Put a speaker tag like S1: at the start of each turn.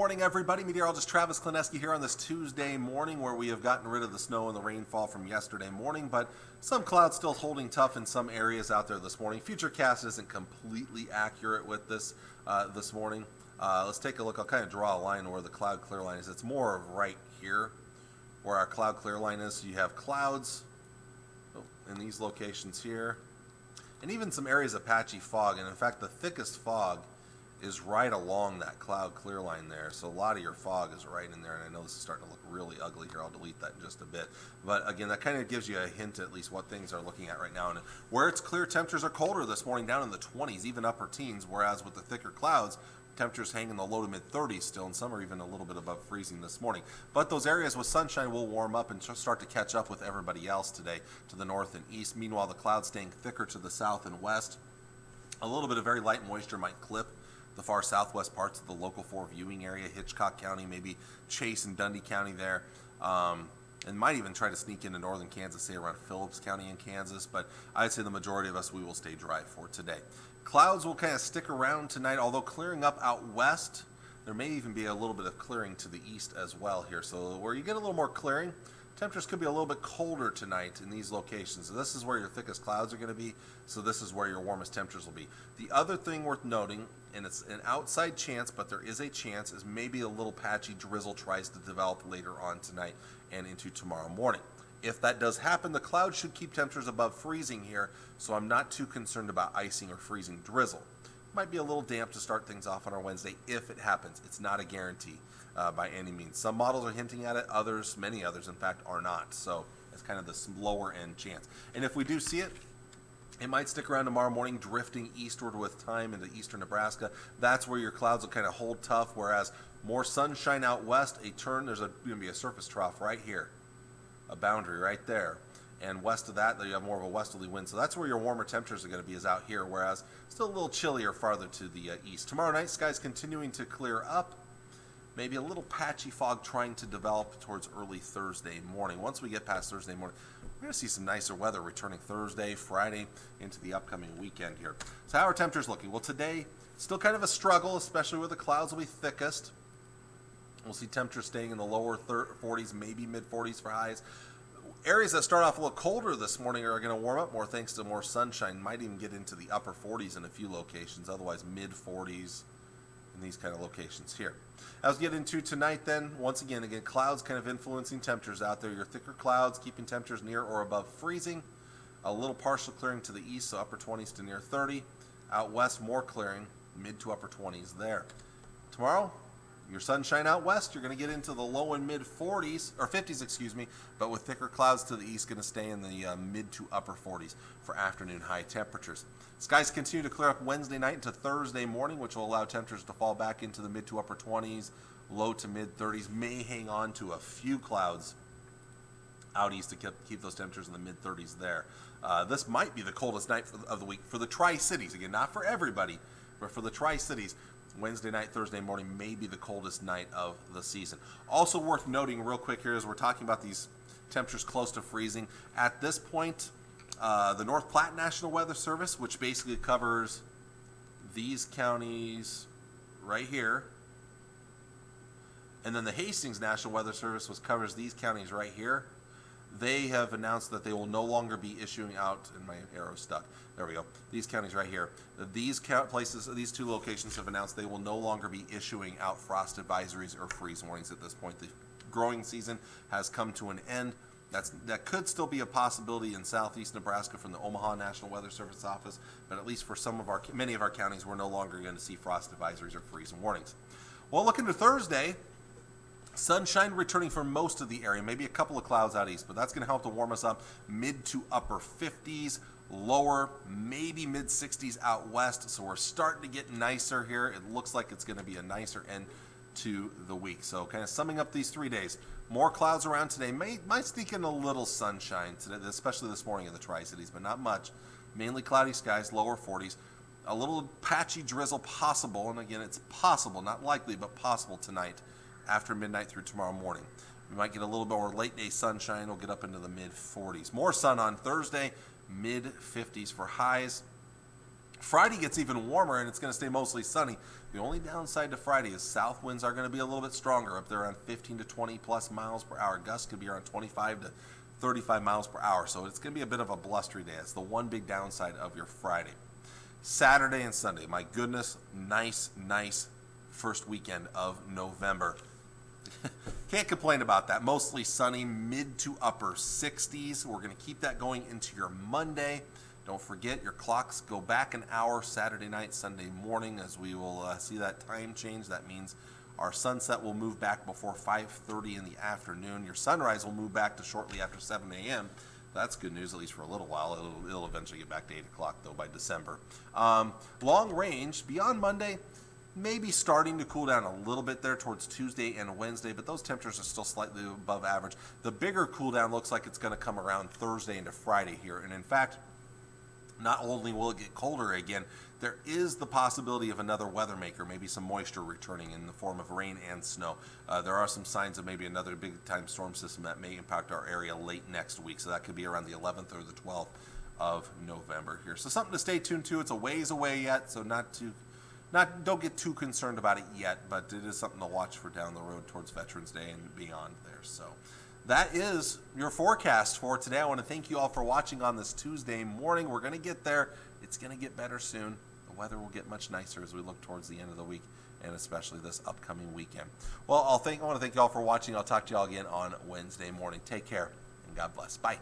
S1: Morning, everybody. Meteorologist Travis Klineski here on this Tuesday morning, where we have gotten rid of the snow and the rainfall from yesterday morning, but some clouds still holding tough in some areas out there this morning. Futurecast isn't completely accurate with this this morning. Let's take a look. I'll kind of draw a line where the cloud clear line is. It's more of right here where our cloud clear line is. So you have clouds in these locations here, and even some areas of patchy fog. And in fact, the thickest fog is right along that cloud clear line there. So a lot of your fog is right in there, and I know this is starting to look really ugly here. I'll delete that in just a bit. But again, that kind of gives you a hint at least what things are looking at right now. And where it's clear, temperatures are colder this morning, down in the 20s, even upper teens, whereas with the thicker clouds, temperatures hang in the low to mid 30s still, and some are even a little bit above freezing this morning. But those areas with sunshine will warm up and start to catch up with everybody else today to the north and east. Meanwhile, the clouds staying thicker to the south and west. A little bit of very light moisture might clip the far southwest parts of the local 4 viewing area, Hitchcock County, maybe Chase and Dundee County there, and might even try to sneak into northern Kansas, say around Phillips County in Kansas, but I'd say the majority of us, we will stay dry for today. Clouds will kind of stick around tonight, although clearing up out west. There may even be a little bit of clearing to the east as well here, so where you get a little more clearing, temperatures could be a little bit colder tonight in these locations. So this is where your thickest clouds are going to be, so this is where your warmest temperatures will be. The other thing worth noting, and it's an outside chance, but there is a chance, is maybe a little patchy drizzle tries to develop later on tonight and into tomorrow morning. If that does happen, the clouds should keep temperatures above freezing here, so I'm not too concerned about icing or freezing drizzle. Might be a little damp to start things off on our Wednesday if it happens. It's not a guarantee by any means. Some models are hinting at it, others, many others in fact, are not. So it's kind of the lower end chance. And if we do see it, it might stick around tomorrow morning, drifting eastward with time into eastern Nebraska. That's where your clouds will kind of hold tough, whereas more sunshine out west, a turn, there's going to be a surface trough right here, a boundary right there. And west of that, you have more of a westerly wind. So that's where your warmer temperatures are going to be, is out here, whereas still a little chillier farther to the east. Tomorrow night, skies continuing to clear up. Maybe a little patchy fog trying to develop towards early Thursday morning. Once we get past Thursday morning, we're going to see some nicer weather returning Thursday, Friday, into the upcoming weekend here. So how are temperatures looking? Well, today, still kind of a struggle, especially where the clouds will be thickest. We'll see temperatures staying in the lower 40s, maybe mid-40s for highs. Areas that start off a little colder this morning are going to warm up more thanks to more sunshine. Might even get into the upper 40s in a few locations, otherwise mid-40s in these kind of locations here. As we get into tonight then, once again, clouds kind of influencing temperatures out there. Your thicker clouds keeping temperatures near or above freezing. A little partial clearing to the east, so upper 20s to near 30. Out west, more clearing, mid to upper 20s there. Tomorrow, your sunshine out west, you're going to get into the low and mid 40s, or 50s, excuse me, but with thicker clouds to the east, going to stay in the mid to upper 40s for afternoon high temperatures. Skies continue to clear up Wednesday night into Thursday morning, which will allow temperatures to fall back into the mid to upper 20s, low to mid 30s. May hang on to a few clouds out east to keep those temperatures in the mid 30s there. This might be the coldest night of the week for the Tri-Cities. Again, not for everybody, but for the Tri-Cities. Wednesday night, Thursday morning may be the coldest night of the season. Also worth noting real quick here as we're talking about these temperatures close to freezing. At this point, the North Platte National Weather Service, which basically covers these counties right here, and then the Hastings National Weather Service, which covers these counties right here, they have announced that they will no longer be issuing out, and my arrow stuck, there we go, these counties right here. These places, these two locations have announced they will no longer be issuing out frost advisories or freeze warnings at this point. The growing season has come to an end. That could still be a possibility in southeast Nebraska from the Omaha National Weather Service office, but at least for many of our counties, we're no longer going to see frost advisories or freeze warnings. Well, looking to Thursday, sunshine returning for most of the area, maybe a couple of clouds out east, but that's going to help to warm us up mid to upper 50s, lower, maybe mid 60s out west. So we're starting to get nicer here. It looks like it's going to be a nicer end to the week. So kind of summing up these 3 days, more clouds around today. Might sneak in a little sunshine today, especially this morning in the Tri-Cities, but not much. Mainly cloudy skies, lower 40s. A little patchy drizzle possible, and again, it's possible, not likely, but possible tonight after midnight through tomorrow morning. We might get a little bit more late day sunshine. We'll get up into the mid 40s. More sun on Thursday, mid 50s for highs. Friday gets even warmer, and it's going to stay mostly sunny. The only downside to Friday is south winds are going to be a little bit stronger, up there around 15 to 20 plus miles per hour. Gusts could be around 25 to 35 miles per hour, so it's going to be a bit of a blustery day. It's the one big downside of your Friday. Saturday and Sunday, my goodness, nice first weekend of November. Can't complain about that. Mostly sunny, mid to upper 60s. We're going to keep that going into your Monday. Don't forget, your clocks go back an hour Saturday night, Sunday morning, as we will see that time change. That means our sunset will move back before 5:30 in the afternoon. Your sunrise will move back to shortly after 7 a.m. That's good news, at least for a little while. It'll eventually get back to 8 o'clock, though, by December. Long range, beyond Monday, maybe starting to cool down a little bit there towards Tuesday and Wednesday, but those temperatures are still slightly above average. The bigger cool down looks like it's going to come around Thursday into Friday here. And in fact, not only will it get colder again, there is the possibility of another weather maker, maybe some moisture returning in the form of rain and snow. There are some signs of maybe another big-time storm system that may impact our area late next week, so that could be around the 11th or the 12th of November here. So something to stay tuned to. It's a ways away yet, so don't get too concerned about it yet, but it is something to watch for down the road towards Veterans Day and beyond there. So that is your forecast for today. I want to thank you all for watching on this Tuesday morning. We're going to get there. It's going to get better soon. The weather will get much nicer as we look towards the end of the week, and especially this upcoming weekend. Well, I want to thank you all for watching. I'll talk to you all again on Wednesday morning. Take care, and God bless. Bye.